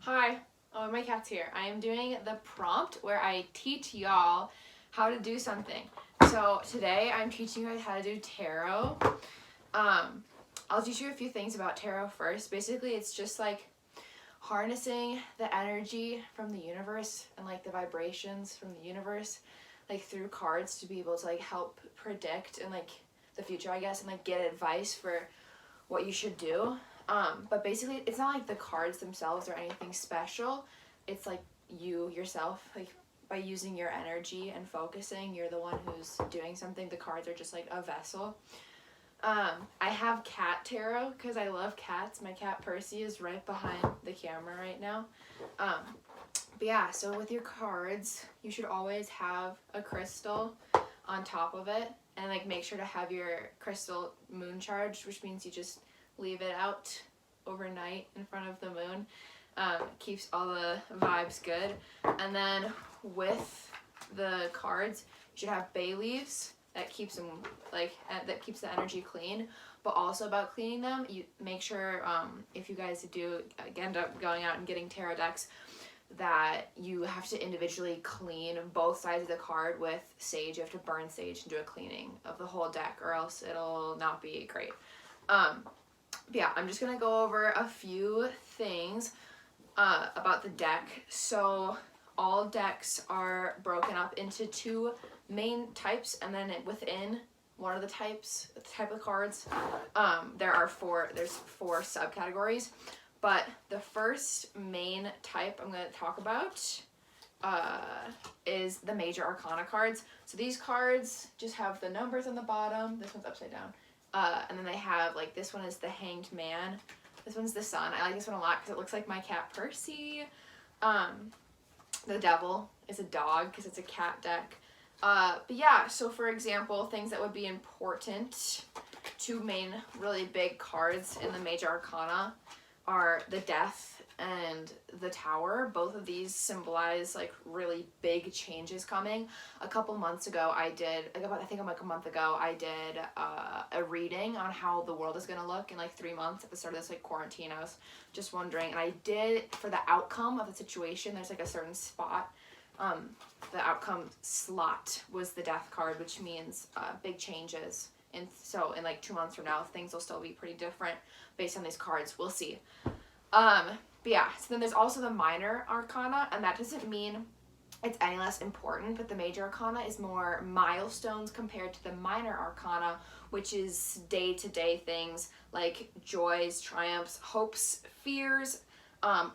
Hi, oh my cat's here. I am doing the prompt where I teach y'all how to do something. So today I'm teaching you guys how to do tarot. I'll teach you a few things about tarot first. Basically, it's just like harnessing the energy from the universe and like the vibrations from the universe, like through cards to be able to like help predict and like the future, I guess, and like get advice for what you should do. But basically, it's not like the cards themselves or anything special. It's like you yourself, like by using your energy and focusing, you're the one who's doing something. The cards are just like a vessel. I have cat tarot because I love cats. My cat Percy is right behind the camera right now. But yeah, so with your cards, you should always have a crystal on top of it, and like make sure to have your crystal moon charged, which means you just leave it out overnight in front of the moon. Keeps all the vibes good. And then with the cards, you should have bay leaves that keeps them that keeps the energy clean. But also about cleaning them, you make sure if you guys do end up going out and getting tarot decks, that you have to individually clean both sides of the card with sage. You have to burn sage and do a cleaning of the whole deck, or else it'll not be great. Yeah, I'm just gonna go over a few things about the deck. So all decks are broken up into two main types, and then within one of the types, the type of cards, there's four subcategories. But the first main type I'm going to talk about is the major arcana cards. So these cards just have the numbers on the bottom. This one's upside down. And then they have, like, this one is the Hanged Man. This one's the Sun. I like this one a lot because it looks like my cat Percy. The Devil is a dog because it's a cat deck. But yeah, so for example, things that would be important, two main really big cards in the major arcana are the Death and the Tower. Both of these symbolize like really big changes coming. A couple months ago I did a reading on how the world is going to look in like 3 months at the start of this like quarantine. I was just wondering, and I did, for the outcome of the situation, there's like a certain spot. The outcome slot was the Death card, which means big changes. And so in like 2 months from now, things will still be pretty different based on these cards. We'll see. But yeah, so then there's also the minor arcana, and that doesn't mean it's any less important, but the major arcana is more milestones compared to the minor arcana, which is day-to-day things like joys, triumphs, hopes, fears,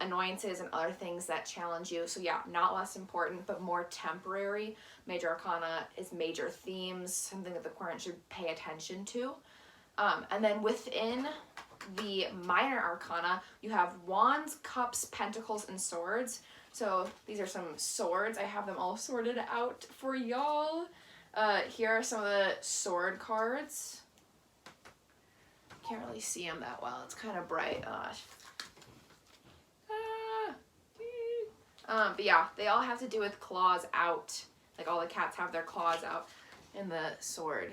annoyances, and other things that challenge you. So yeah, not less important, but more temporary. Major arcana is major themes, something that the client should pay attention to. And then within the minor arcana, you have wands, cups, pentacles, and swords. So these are some swords. I have them all sorted out for y'all. Here are some of the sword cards. Can't really see them that well. It's kind of bright. But yeah, they all have to do with claws out. Like all the cats have their claws out in the sword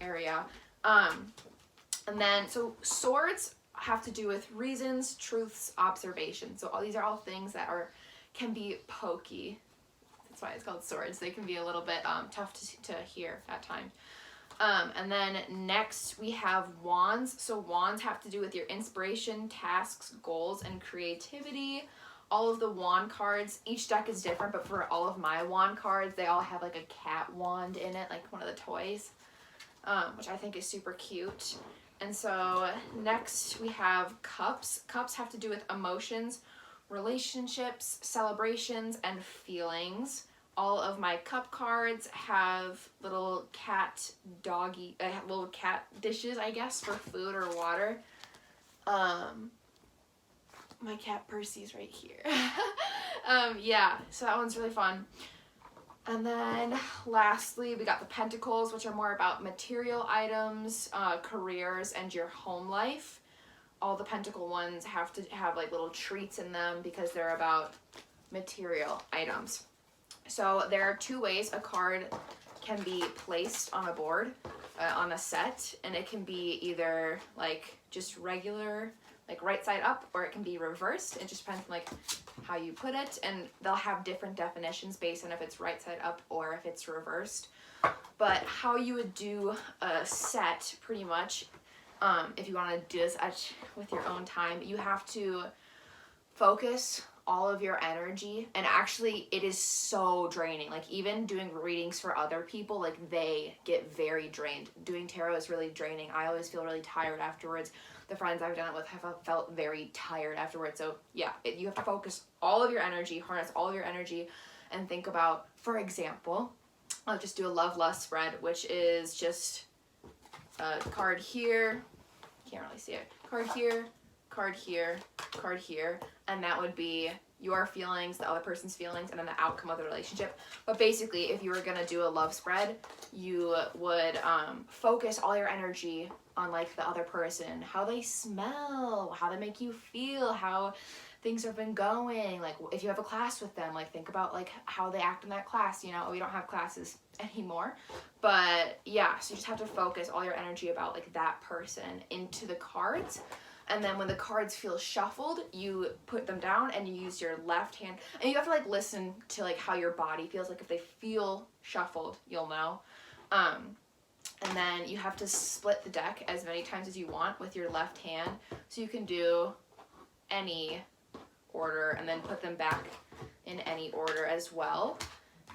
area. And then, so swords have to do with reasons, truths, observations. So all these are all things that can be pokey. That's why it's called swords. They can be a little bit tough to hear at times. And then next we have wands. So wands have to do with your inspiration, tasks, goals, and creativity. All of the wand cards, each deck is different, but for all of my wand cards, they all have like a cat wand in it, like one of the toys, which I think is super cute. And so next we have cups. Cups have to do with emotions, relationships, celebrations, and feelings. All of my cup cards have little cat dishes, I guess, for food or water. My cat Percy's right here. Yeah, so that one's really fun. And then lastly, we got the pentacles, which are more about material items, careers, and your home life. All the pentacle ones have to have like little treats in them because they're about material items. So there are two ways a card can be placed on a board, on a set, and it can be either like just regular like right side up, or it can be reversed. It just depends on like how you put it, and they'll have different definitions based on if it's right side up or if it's reversed. But how you would do a set, pretty much, if you want to do this with your own time, you have to focus all of your energy, and actually it is so draining. Like even doing readings for other people, like they get very drained. Doing tarot is really draining. I always feel really tired afterwards. The friends I've done it with have felt very tired afterwards. So yeah, you have to focus all of your energy, harness all of your energy, and think about, for example, I'll just do a love lust spread, which is just a card here, can't really see it, card here, card here, card here, and that would be your feelings, the other person's feelings, and then the outcome of the relationship. But basically, if you were gonna do a love spread, you would focus all your energy on like the other person, how they smell, how they make you feel, how things have been going. Like if you have a class with them, like think about like how they act in that class. You know, we don't have classes anymore, but yeah, so you just have to focus all your energy about like that person into the cards. And then when the cards feel shuffled, you put them down and you use your left hand, and you have to like listen to like how your body feels. Like if they feel shuffled, you'll know. And then you have to split the deck as many times as you want with your left hand, so you can do any order and then put them back in any order as well.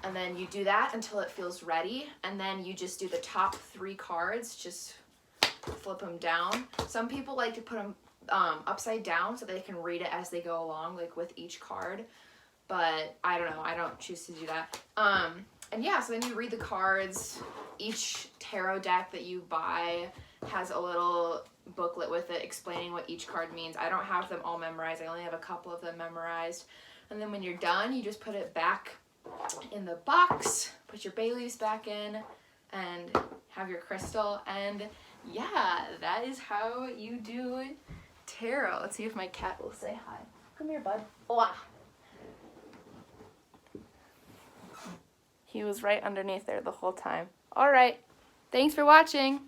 And then you do that until it feels ready, and then you just do the top 3 cards, just flip them down. Some people like to put them upside down so they can read it as they go along, like with each card, but I don't know, I don't choose to do that. And yeah, so then you read the cards. Each tarot deck that you buy has a little booklet with it explaining what each card means. I don't have them all memorized, I only have a couple of them memorized. And then when you're done, you just put it back in the box, put your bay leaves back in, and have your crystal. And yeah, that is how you do tarot. Let's see if my cat will say hi. Come here, bud. Wow. He was right underneath there the whole time. All right. Thanks for watching.